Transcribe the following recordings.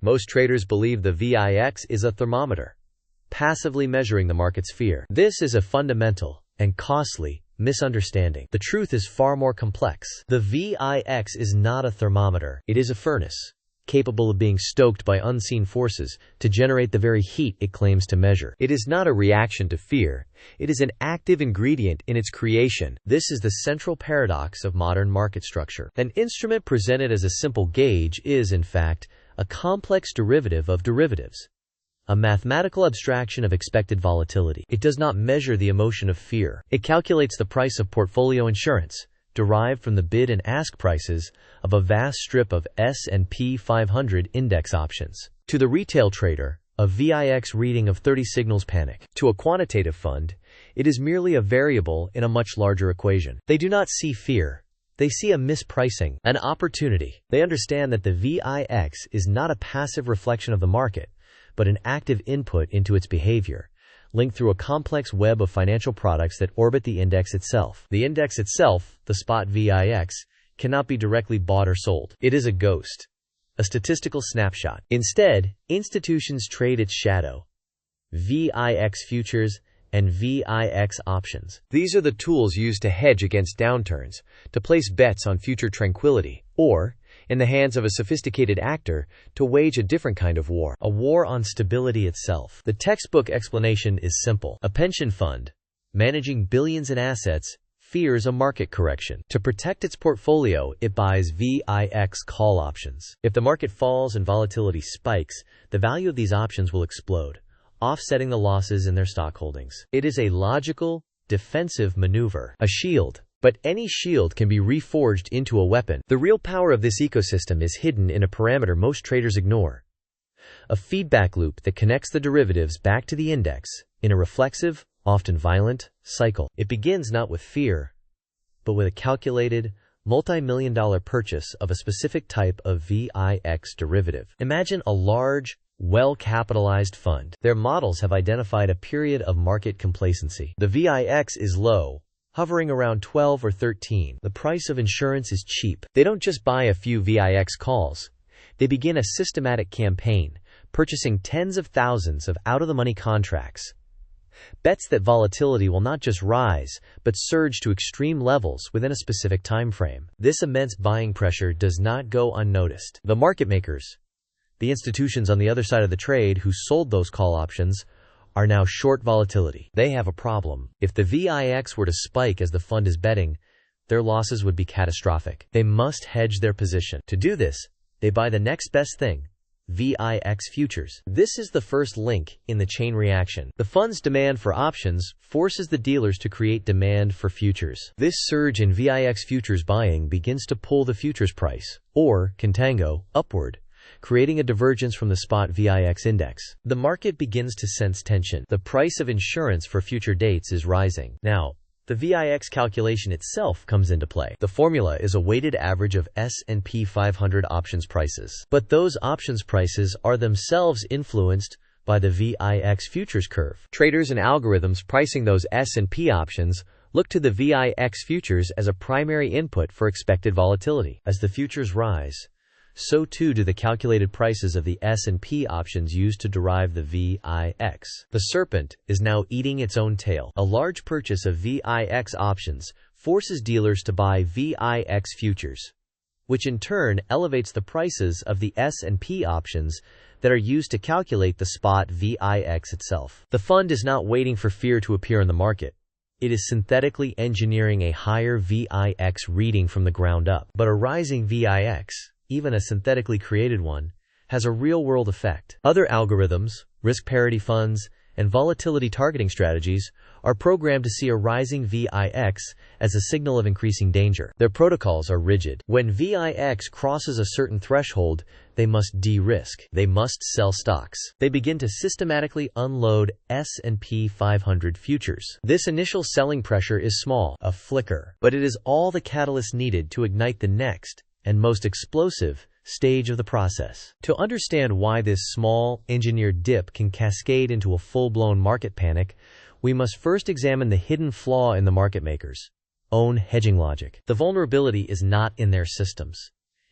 Most traders believe the VIX is a thermometer, passively measuring the market's fear. This is a fundamental and costly misunderstanding. The truth is far more complex. The VIX is not a thermometer. It is a furnace, capable of being stoked by unseen forces to generate the very heat it claims to measure. It is not a reaction to fear. It is an active ingredient in its creation. This is the central paradox of modern market structure. An instrument presented as a simple gauge is, in fact, a complex derivative of derivatives, a mathematical abstraction of expected volatility. It does not measure the emotion of fear. It calculates the price of portfolio insurance, derived from the bid and ask prices of a vast strip of S&P 500 index options. To the retail trader, a VIX reading of 30 signals panic. To a quantitative fund, it is merely a variable in a much larger equation. They do not see fear. They see a mispricing, an opportunity. They understand that the VIX is not a passive reflection of the market, but an active input into its behavior, linked through a complex web of financial products that orbit the index itself. The index itself, the spot VIX, cannot be directly bought or sold. It is a ghost, a statistical snapshot. Instead, institutions trade its shadow, VIX futures and VIX options. These are the tools used to hedge against downturns, to place bets on future tranquility, or, in the hands of a sophisticated actor, to wage a different kind of war, a war on stability itself. The textbook explanation is simple. A pension fund, managing billions in assets, fears a market correction. To protect its portfolio, it buys VIX call options. If the market falls and volatility spikes, the value of these options will explode, offsetting the losses in their stock holdings. It is a logical, defensive maneuver, a shield. But any shield can be reforged into a weapon. The real power of this ecosystem is hidden in a parameter most traders ignore, a feedback loop that connects the derivatives back to the index in a reflexive, often violent, cycle. It begins not with fear, but with a calculated, multi-million-dollar purchase of a specific type of VIX derivative. Imagine a large, well-capitalized fund. Their models have identified a period of market complacency. The VIX is low, hovering around 12 or 13. The price of insurance is cheap. They don't just buy a few VIX calls. They begin a systematic campaign, purchasing tens of thousands of out-of-the-money contracts. Bets that volatility will not just rise, but surge to extreme levels within a specific time frame. This immense buying pressure does not go unnoticed. The market makers, the institutions on the other side of the trade who sold those call options, are now short volatility. They have a problem. If the VIX were to spike as the fund is betting, their losses would be catastrophic. They must hedge their position. To do this, they buy the next best thing, VIX futures. This is the first link in the chain reaction. The fund's demand for options forces the dealers to create demand for futures. This surge in VIX futures buying begins to pull the futures price, or contango, upward, creating a divergence from the spot VIX index. The market begins to sense tension. The price of insurance for future dates is rising. Now, the VIX calculation itself comes into play. The formula is a weighted average of S&P 500 options prices. But those options prices are themselves influenced by the VIX futures curve. Traders and algorithms pricing those S&P options look to the VIX futures as a primary input for expected volatility. As the futures rise, so too do the calculated prices of the S&P options used to derive the VIX. The serpent is now eating its own tail. A large purchase of VIX options forces dealers to buy VIX futures, which in turn elevates the prices of the S&P options that are used to calculate the spot VIX itself. The fund is not waiting for fear to appear in the market. It is synthetically engineering a higher VIX reading from the ground up. But a rising VIX, even a synthetically created one, has a real-world effect. Other algorithms, risk parity funds, and volatility targeting strategies are programmed to see a rising VIX as a signal of increasing danger. Their protocols are rigid. When VIX crosses a certain threshold, they must de-risk. They must sell stocks. They begin to systematically unload S&P 500 futures. This initial selling pressure is small, a flicker, but it is all the catalyst needed to ignite the next and most explosive stage of the process. To understand why this small, engineered dip can cascade into a full-blown market panic, we must first examine the hidden flaw in the market makers' own hedging logic. The vulnerability is not in their systems.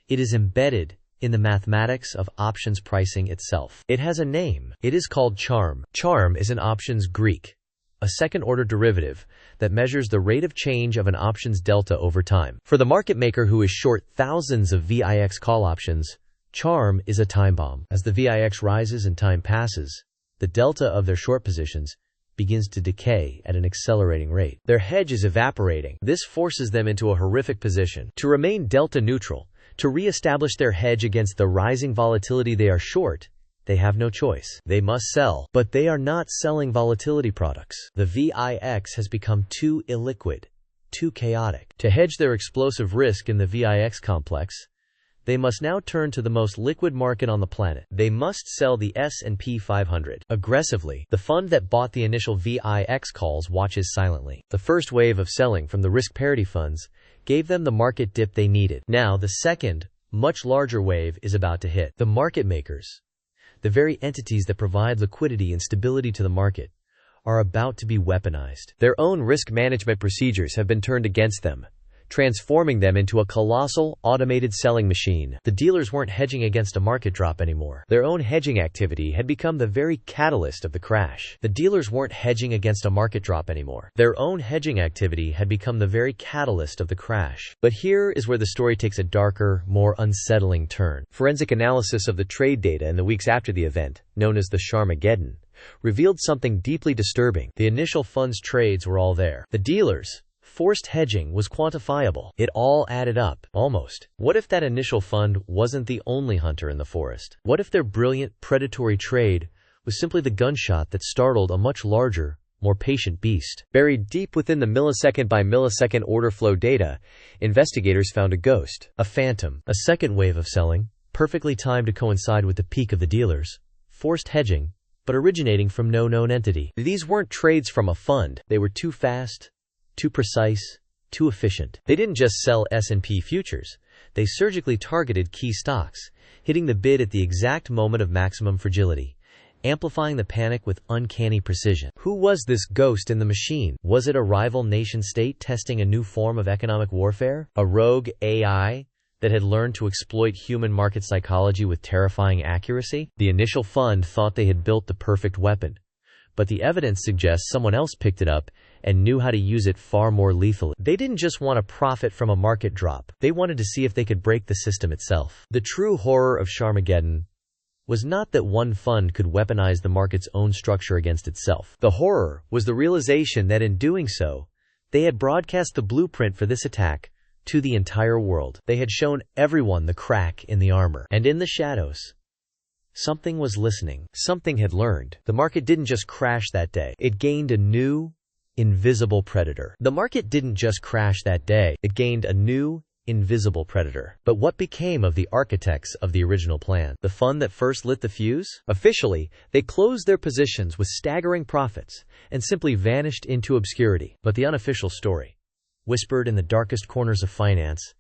It is embedded in the mathematics of options pricing itself. It has a name. It is called charm. Charm is an options Greek, a second-order derivative that measures the rate of change of an option's delta over time. For the market maker who is short thousands of VIX call options, charm is a time bomb. As the VIX rises and time passes, the delta of their short positions begins to decay at an accelerating rate. Their hedge is evaporating. This forces them into a horrific position. To remain delta neutral, to re-establish their hedge against the rising volatility they are short, they have no choice. They must sell. But they are not selling volatility products. The VIX has become too illiquid, too chaotic. To hedge their explosive risk in the VIX complex, they must now turn to the most liquid market on the planet. They must sell the S&P 500 aggressively. The fund that bought the initial VIX calls watches silently. The first wave of selling from the risk parity funds gave them the market dip they needed. Now the second, much larger wave is about to hit. The market makers, the very entities that provide liquidity and stability to the market, are about to be weaponized. Their own risk management procedures have been turned against them, transforming them into a colossal, automated selling machine. The dealers weren't hedging against a market drop anymore. Their own hedging activity had become the very catalyst of the crash. The dealers weren't hedging against a market drop anymore. Their own hedging activity had become the very catalyst of the crash. But here is where the story takes a darker, more unsettling turn. Forensic analysis of the trade data in the weeks after the event, known as the Sharmageddon, revealed something deeply disturbing. The initial fund's trades were all there. The dealers' forced hedging was quantifiable. It all added up, almost. What if that initial fund wasn't the only hunter in the forest? What if their brilliant, predatory trade was simply the gunshot that startled a much larger, more patient beast? Buried deep within the millisecond by millisecond order flow data, investigators found a ghost, a phantom, a second wave of selling, perfectly timed to coincide with the peak of the dealers' forced hedging, but originating from no known entity. These weren't trades from a fund. They were too fast, too precise, too efficient. They didn't just sell S&P futures. They surgically targeted key stocks, hitting the bid at the exact moment of maximum fragility, amplifying the panic with uncanny precision. Who was this ghost in the machine? Was it a rival nation-state testing a new form of economic warfare? A rogue AI that had learned to exploit human market psychology with terrifying accuracy? The initial fund thought they had built the perfect weapon, but the evidence suggests someone else picked it up and knew how to use it far more lethally. They didn't just want to profit from a market drop. They wanted to see if they could break the system itself. The true horror of Sharmageddon was not that one fund could weaponize the market's own structure against itself. The horror was the realization that in doing so, they had broadcast the blueprint for this attack to the entire world. They had shown everyone the crack in the armor. And in the shadows, something was listening. Something had learned. The market didn't just crash that day. It gained a new, invisible predator. The market didn't just crash that day. It gained a new, invisible predator. But what became of the architects of the original plan? The fund that first lit the fuse? Officially, they closed their positions with staggering profits and simply vanished into obscurity. But the unofficial story, whispered in the darkest corners of finance,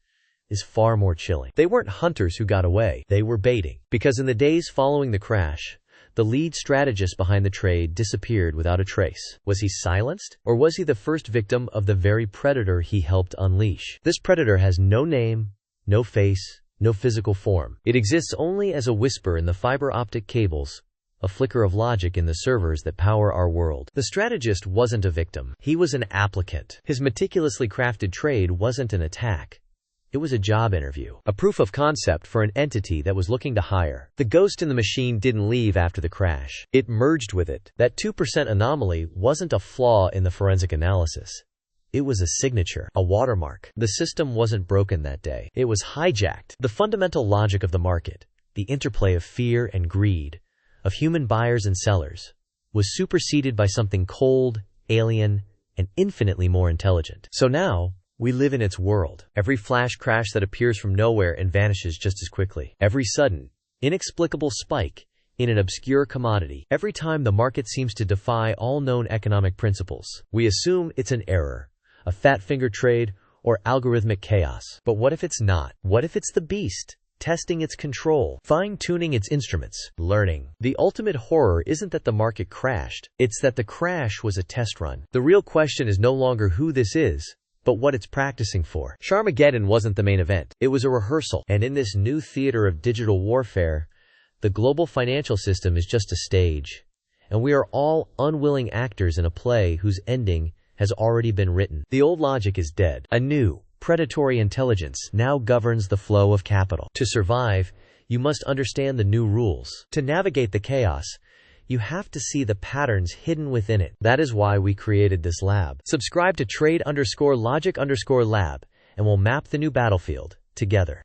is far more chilling. They weren't hunters who got away. They were baiting. Because in the days following the crash, the lead strategist behind the trade disappeared without a trace. Was he silenced? Or was he the first victim of the very predator he helped unleash? This predator has no name, no face, no physical form. It exists only as a whisper in the fiber optic cables, a flicker of logic in the servers that power our world. The strategist wasn't a victim. He was an applicant. His meticulously crafted trade wasn't an attack. It was a job interview, a proof of concept for an entity that was looking to hire. The ghost in the machine didn't leave after the crash. It merged with it. That 2% anomaly wasn't a flaw in the forensic analysis. It was a signature, a watermark. The system wasn't broken that day. It was hijacked. The fundamental logic of the market, the interplay of fear and greed, of human buyers and sellers, was superseded by something cold, alien, and infinitely more intelligent. So now, we live in its world. Every flash crash that appears from nowhere and vanishes just as quickly. Every sudden, inexplicable spike in an obscure commodity. Every time the market seems to defy all known economic principles, we assume it's an error, a fat finger trade, or algorithmic chaos. But what if it's not? What if it's the beast, testing its control, fine-tuning its instruments, learning? The ultimate horror isn't that the market crashed. It's that the crash was a test run. The real question is no longer who this is, but what it's practicing for. Sharmageddon wasn't the main event. It was a rehearsal. And in this new theater of digital warfare, the global financial system is just a stage. And we are all unwilling actors in a play whose ending has already been written. The old logic is dead. A new, predatory intelligence now governs the flow of capital. To survive, you must understand the new rules. To navigate the chaos, you have to see the patterns hidden within it. That is why we created this lab. Subscribe to trade_logic_lab and we'll map the new battlefield together.